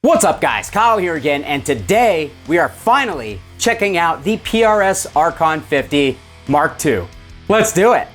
What's up guys, Kyle here again, and today we are finally checking out the PRS Archon 50 Mark II. Let's do it!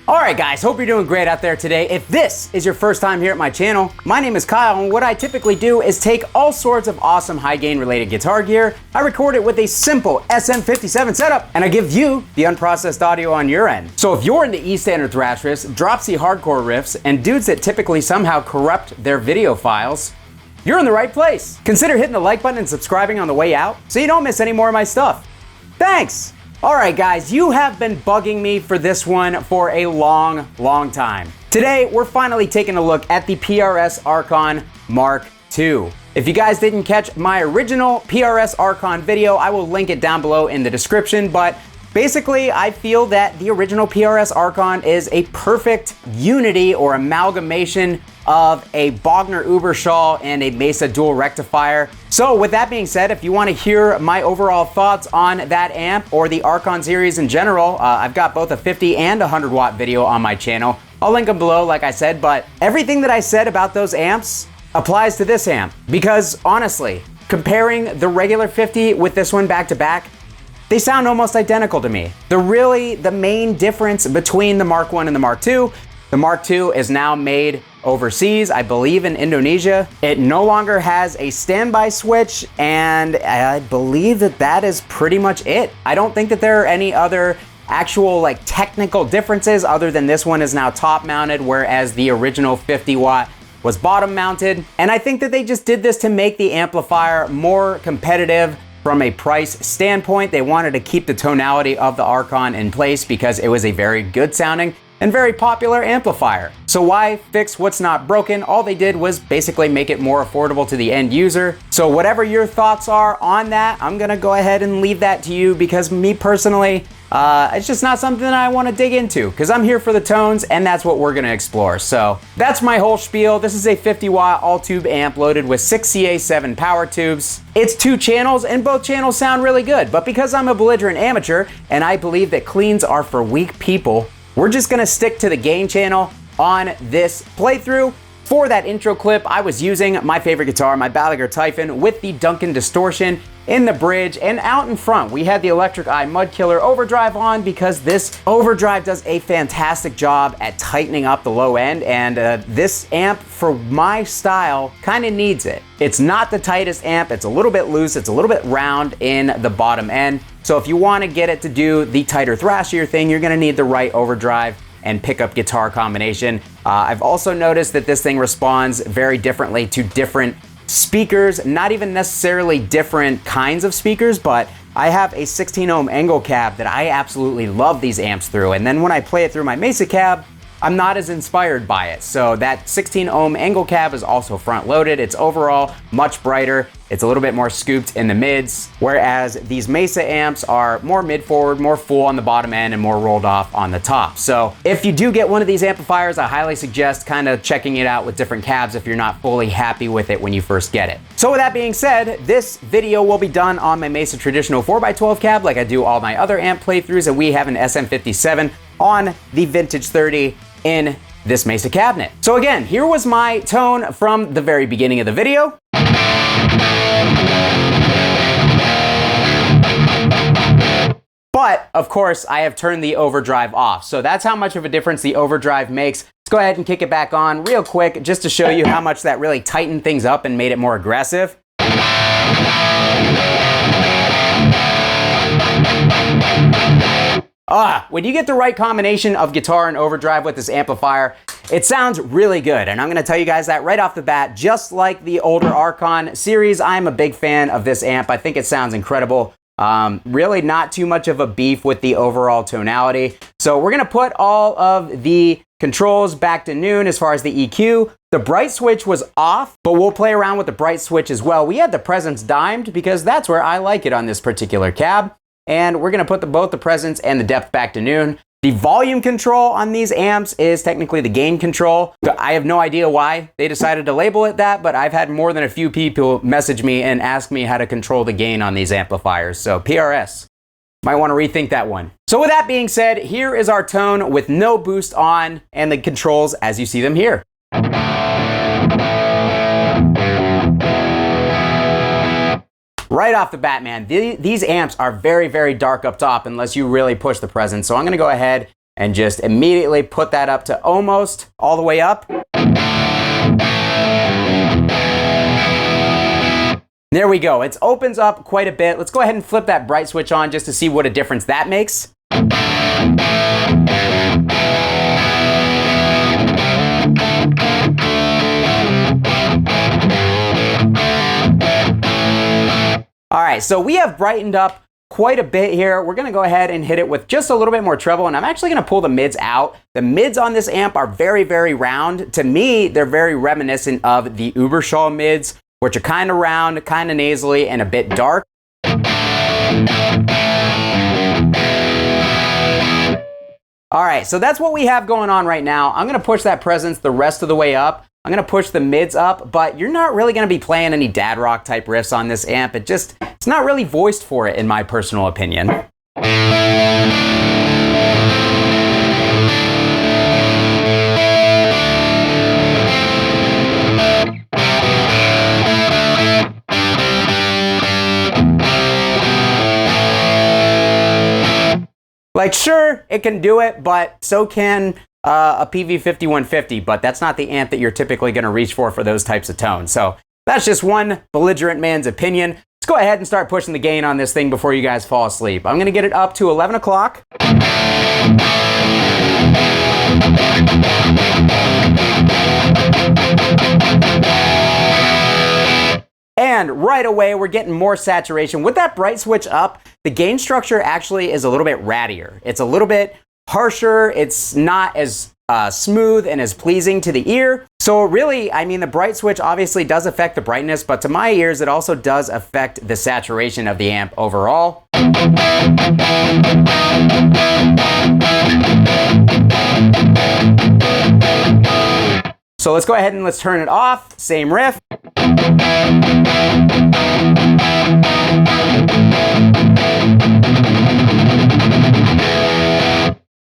Alright guys, hope you're doing great out there today. If this is your first time here at my channel, my name is Kyle, and what I typically do is take all sorts of awesome high gain related guitar gear, I record it with a simple SM57 setup, and I give you the unprocessed audio on your end. So if you're into E standard thrash riffs, drop C hardcore riffs, and dudes that typically somehow corrupt their video files, you're in the right place. Consider hitting the like button and subscribing on the way out so you don't miss any more of my stuff. Thanks! Alright guys, you have been bugging me for this one for a long time. Today, we're finally taking a look at the PRS Archon Mark II. If you guys didn't catch my original PRS Archon video, I will link it down below in the description, but basically, I feel that the original PRS Archon is a perfect unity or amalgamation of a Bogner Uberschall and a Mesa dual rectifier. So with that being said, if you want to hear my overall thoughts on that amp or the Archon series in general, I've got both a 50 and 100 watt video on my channel. I'll link them below like I said, but everything that I said about those amps applies to this amp because honestly, comparing the regular 50 with this one back to back, they sound almost identical to me. The main difference between the Mark I and the Mark II, the Mark II is now made overseas, I believe in Indonesia. It no longer has a standby switch, and I believe that that is pretty much it. I don't think that there are any other actual technical differences other than this one is now top mounted, whereas the original 50 watt was bottom mounted. And I think that they just did this to make the amplifier more competitive from a price standpoint. They wanted to keep the tonality of the Archon in place because it was a very good sounding and very popular amplifier. So why fix what's not broken? All they did was basically make it more affordable to the end user. So whatever your thoughts are on that, I'm gonna go ahead and leave that to you because me personally, it's just not something that I want to dig into because I'm here for the tones and that's what we're going to explore. So that's my whole spiel. This is a 50 watt all tube amp loaded with 6 CA7 power tubes. It's 2 channels and both channels sound really good, but because I'm a belligerent amateur and I believe that cleans are for weak people, we're just going to stick to the gain channel on this playthrough. For that intro clip, I was using my favorite guitar, my Balaguer Typhon, with the Duncan distortion in the bridge, and out in front we had the Electric Eye Mudkiller Overdrive on because this Overdrive does a fantastic job at tightening up the low end, and this amp for my style kind of needs it. It's not the tightest amp, it's a little bit loose, it's a little bit round in the bottom end, so if you want to get it to do the tighter thrashier thing, you're going to need the right overdrive and pickup guitar combination. I've also noticed that this thing responds very differently to different speakers, not even necessarily different kinds of speakers, but I have a 16 ohm angle cab that I absolutely love these amps through, and then when I play it through my Mesa cab, I'm not as inspired by it. So that 16 ohm angle cab is also front loaded. It's overall much brighter. It's a little bit more scooped in the mids, whereas these Mesa amps are more mid forward, more full on the bottom end, and more rolled off on the top. So if you do get one of these amplifiers, I highly suggest kind of checking it out with different cabs if you're not fully happy with it when you first get it. So with that being said, this video will be done on my Mesa traditional 4x12 cab like I do all my other amp playthroughs, and we have an SM57 on the Vintage 30 in this Mesa cabinet. So again, here was my tone from the very beginning of the video. But of course, I have turned the overdrive off. So that's how much of a difference the overdrive makes. Let's go ahead and kick it back on real quick just to show you how much that really tightened things up and made it more aggressive. When you get the right combination of guitar and overdrive with this amplifier, it sounds really good. And I'm gonna tell you guys that right off the bat. Just like the older Archon series, I'm a big fan of this amp. I think it sounds incredible. Really not too much of a beef with the overall tonality. So we're gonna put all of the controls back to noon as far as the EQ. The bright switch was off, but we'll play around with the bright switch as well. We had the presence dimed because that's where I like it on this particular cab. And we're gonna put both the presence and the depth back to noon. The volume control on these amps is technically the gain control. I have no idea why they decided to label it that, but I've had more than a few people message me and ask me how to control the gain on these amplifiers. So PRS, might want to rethink that one. So with that being said, here is our tone with no boost on and the controls as you see them here. Right off the bat, man, these amps are very, very dark up top unless you really push the presence. So I'm gonna go ahead and just immediately put that up to almost all the way up. There we go. It opens up quite a bit. Let's go ahead and flip that bright switch on just to see what a difference that makes. All right, so we have brightened up quite a bit here. We're gonna go ahead and hit it with just a little bit more treble, and I'm actually gonna pull the mids out. The mids on this amp are very, very round. To me, they're very reminiscent of the Uberschall mids, which are kind of round, kind of nasally, and a bit dark. All right, so that's what we have going on right now. I'm gonna push that presence the rest of the way up. I'm gonna push the mids up, but you're not really gonna be playing any dad rock type riffs on this amp. It's not really voiced for it in my personal opinion. Like, sure, it can do it, but so can a PV5150, but that's not the amp that you're typically going to reach for those types of tones. So that's just one belligerent man's opinion. Let's go ahead and start pushing the gain on this thing before you guys fall asleep. I'm going to get it up to 11 o'clock. And right away, we're getting more saturation. With that bright switch up, the gain structure actually is a little bit rattier. It's a little bit harsher. It's not as smooth and as pleasing to the ear. So really, I mean, the bright switch obviously does affect the brightness, but to my ears, it also does affect the saturation of the amp overall. So let's go ahead and let's turn it off. Same riff.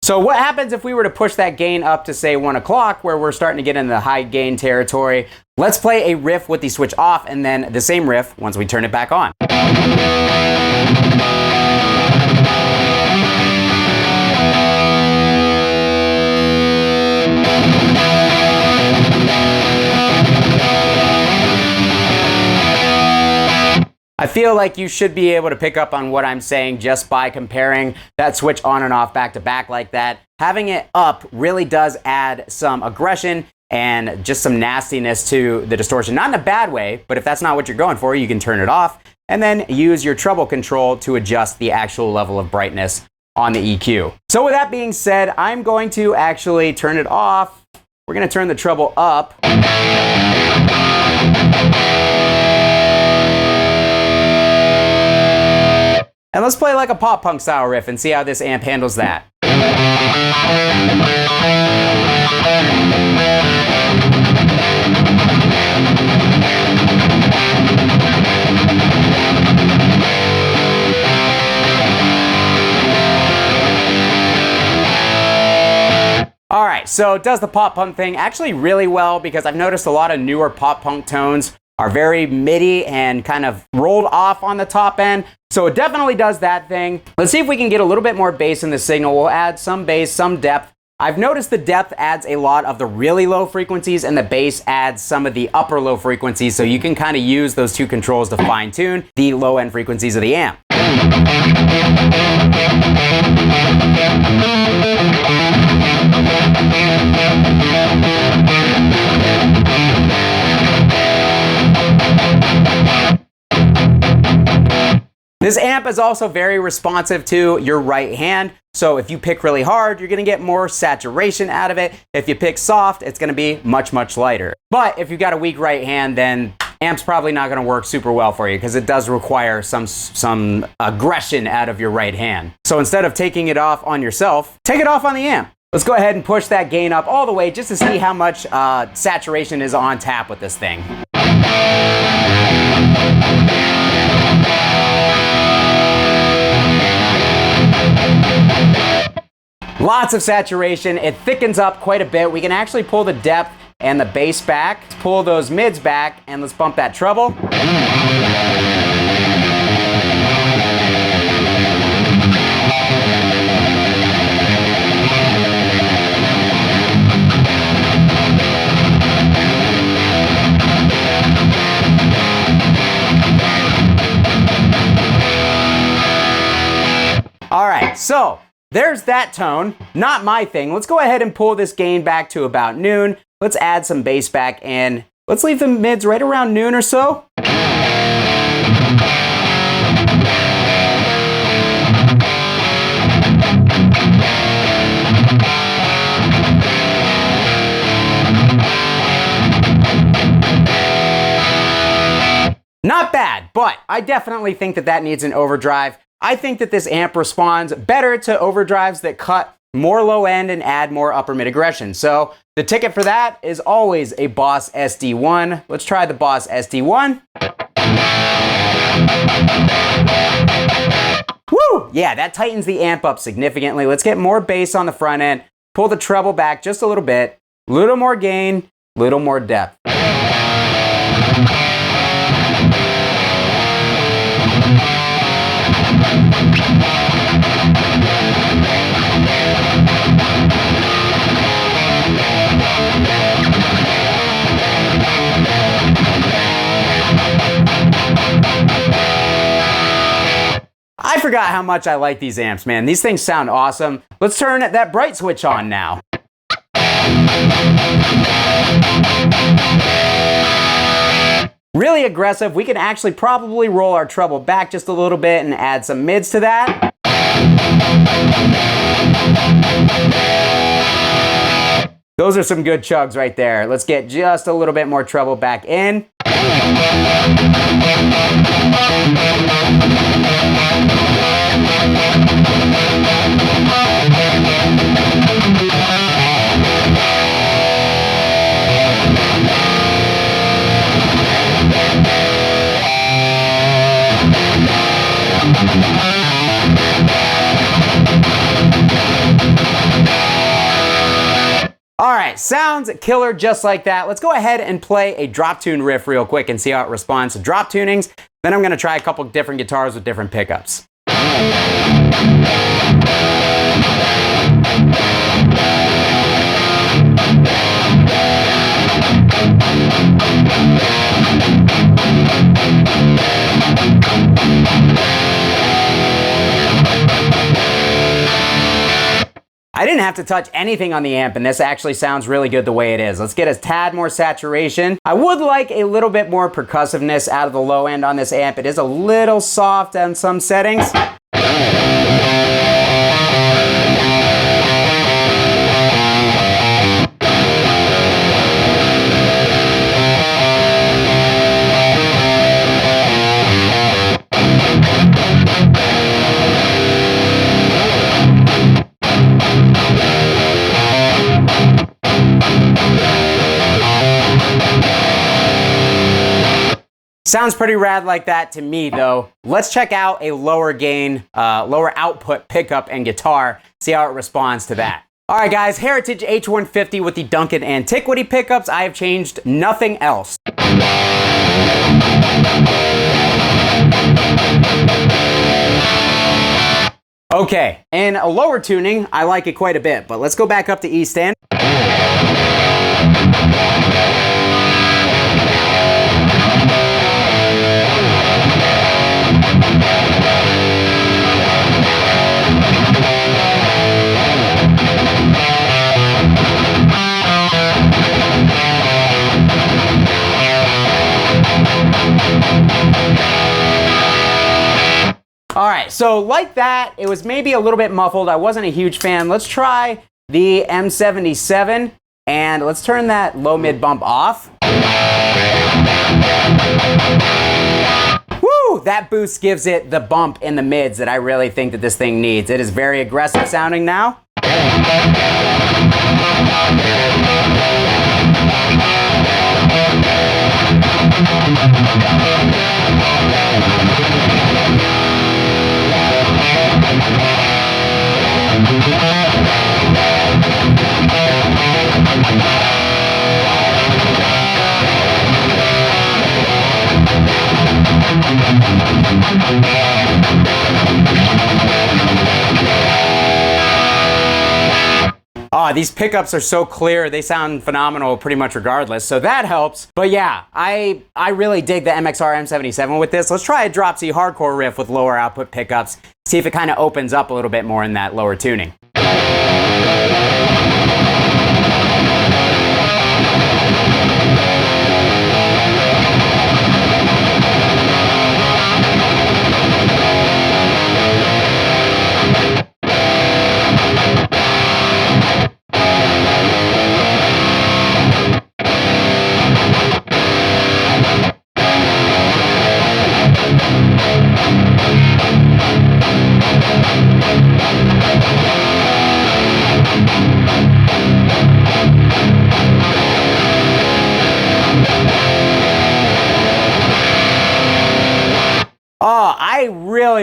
So what happens if we were to push that gain up to say 1 o'clock where we're starting to get into the high gain territory? Let's play a riff with the switch off and then the same riff once we turn it back on. I feel like you should be able to pick up on what I'm saying just by comparing that switch on and off back to back like that. Having it up really does add some aggression and just some nastiness to the distortion. Not in a bad way, but if that's not what you're going for, you can turn it off and then use your treble control to adjust the actual level of brightness on the EQ. So with that being said, I'm going to actually turn it off. We're going to turn the treble up. And let's play like a pop punk style riff and see how this amp handles that. All right, so it does the pop punk thing actually really well because I've noticed a lot of newer pop punk tones are very MIDI and kind of rolled off on the top end. So it definitely does that thing. Let's see if we can get a little bit more bass in the signal. We'll add some bass, some depth. I've noticed the depth adds a lot of the really low frequencies and the bass adds some of the upper low frequencies, so you can kind of use those two controls to fine tune the low end frequencies of the amp. This amp is also very responsive to your right hand. So if you pick really hard, you're gonna get more saturation out of it. If you pick soft, it's gonna be much, much lighter. But if you've got a weak right hand, then amp's probably not gonna work super well for you because it does require some aggression out of your right hand. So instead of taking it off on yourself, take it off on the amp. Let's go ahead and push that gain up all the way just to see how much saturation is on tap with this thing. Lots of saturation. It thickens up quite a bit. We can actually pull the depth and the bass back. Let's pull those mids back and let's bump that treble. All right, so there's that tone, not my thing. Let's go ahead and pull this gain back to about noon. Let's add some bass back in. Let's leave the mids right around noon or so. Not bad, but I definitely think that that needs an overdrive. I think that this amp responds better to overdrives that cut more low end and add more upper mid aggression. So the ticket for that is always a Boss SD1. Let's try the Boss SD1. Woo! Yeah, that tightens the amp up significantly. Let's get more bass on the front end. Pull the treble back just a little bit. Little more gain, little more depth. I forgot how much I like these amps, man. These things sound awesome. Let's turn that bright switch on now. Really aggressive. We can actually probably roll our treble back just a little bit and add some mids to that. Those are some good chugs right there. Let's get just a little bit more treble back in. All right, sounds killer just like that. Let's go ahead and play a drop tune riff real quick and see how it responds to drop tunings. Then I'm gonna try a couple different guitars with different pickups. I didn't have to touch anything on the amp, and this actually sounds really good the way it is. Let's get a tad more saturation. I would like a little bit more percussiveness out of the low end on this amp. It is a little soft on some settings. Sounds pretty rad like that to me though. Let's check out a lower gain, lower output pickup and guitar, see how it responds to that. All right guys, Heritage H150 with the Duncan Antiquity pickups. I have changed nothing else. Okay, in a lower tuning, I like it quite a bit, but let's go back up to E stand. All right, so like that, it was maybe a little bit muffled. I wasn't a huge fan. Let's try the M77 and let's turn that low mid bump off. Woo! That boost gives it the bump in the mids that I really think that this thing needs. It is very aggressive sounding now. Oh, these pickups are so clear. They sound phenomenal pretty much regardless. So that helps. But yeah, I really dig the MXR M77 with this. Let's try a drop C hardcore riff with lower output pickups. See if it kind of opens up a little bit more in that lower tuning. Oh, I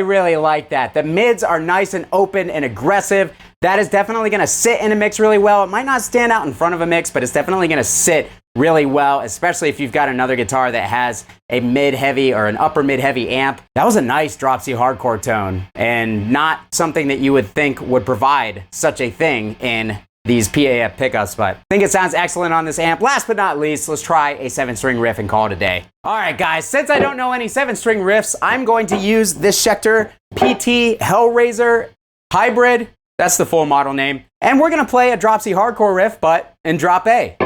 really like that. The mids are nice and open and aggressive. That is definitely going to sit in a mix really well. It might not stand out in front of a mix, but it's definitely going to sit really well, especially if you've got another guitar that has a mid-heavy or an upper mid-heavy amp. That was a nice drop C hardcore tone and not something that you would think would provide such a thing in these PAF pickups, but I think it sounds excellent on this amp. Last but not least, let's try a 7-string riff and call it a day. All right, guys, since I don't know any 7-string riffs, I'm going to use this Schecter PT Hellraiser Hybrid. That's the full model name. And we're gonna play a drop C hardcore riff, but in drop A.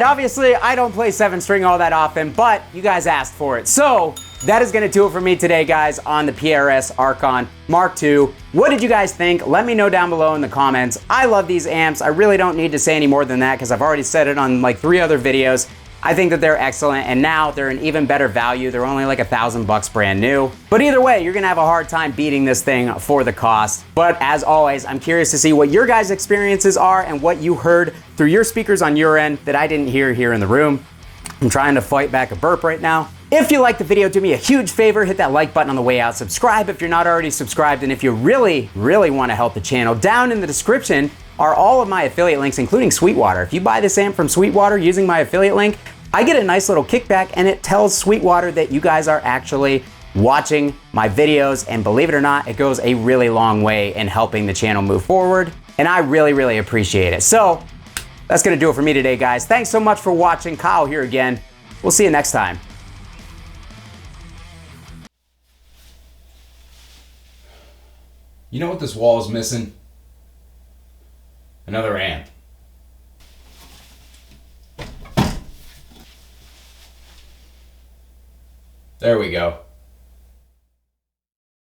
Obviously, I don't play 7-string all that often, but you guys asked for it. So that is going to do it for me today, guys, on the PRS Archon Mark II. What did you guys think? Let me know down below in the comments. I love these amps. I really don't need to say any more than that because I've already said it on like 3 other videos. I think that they're excellent, and now they're an even better value. They're only like $1,000 brand new. But either way, you're gonna have a hard time beating this thing for the cost. But as always, I'm curious to see what your guys' experiences are and what you heard through your speakers on your end that I didn't hear here in the room. I'm trying to fight back a burp right now. If you liked the video, do me a huge favor, hit that like button on the way out, subscribe if you're not already subscribed, and if you really wanna help the channel, down in the description are all of my affiliate links, including Sweetwater. If you buy this amp from Sweetwater using my affiliate link, I get a nice little kickback, and it tells Sweetwater that you guys are actually watching my videos, and believe it or not, it goes a really long way in helping the channel move forward, and I really appreciate it. So that's gonna do it for me today, guys. Thanks so much for watching. Kyle here again. We'll see you next time. You know what this wall is missing? Another amp. There we go.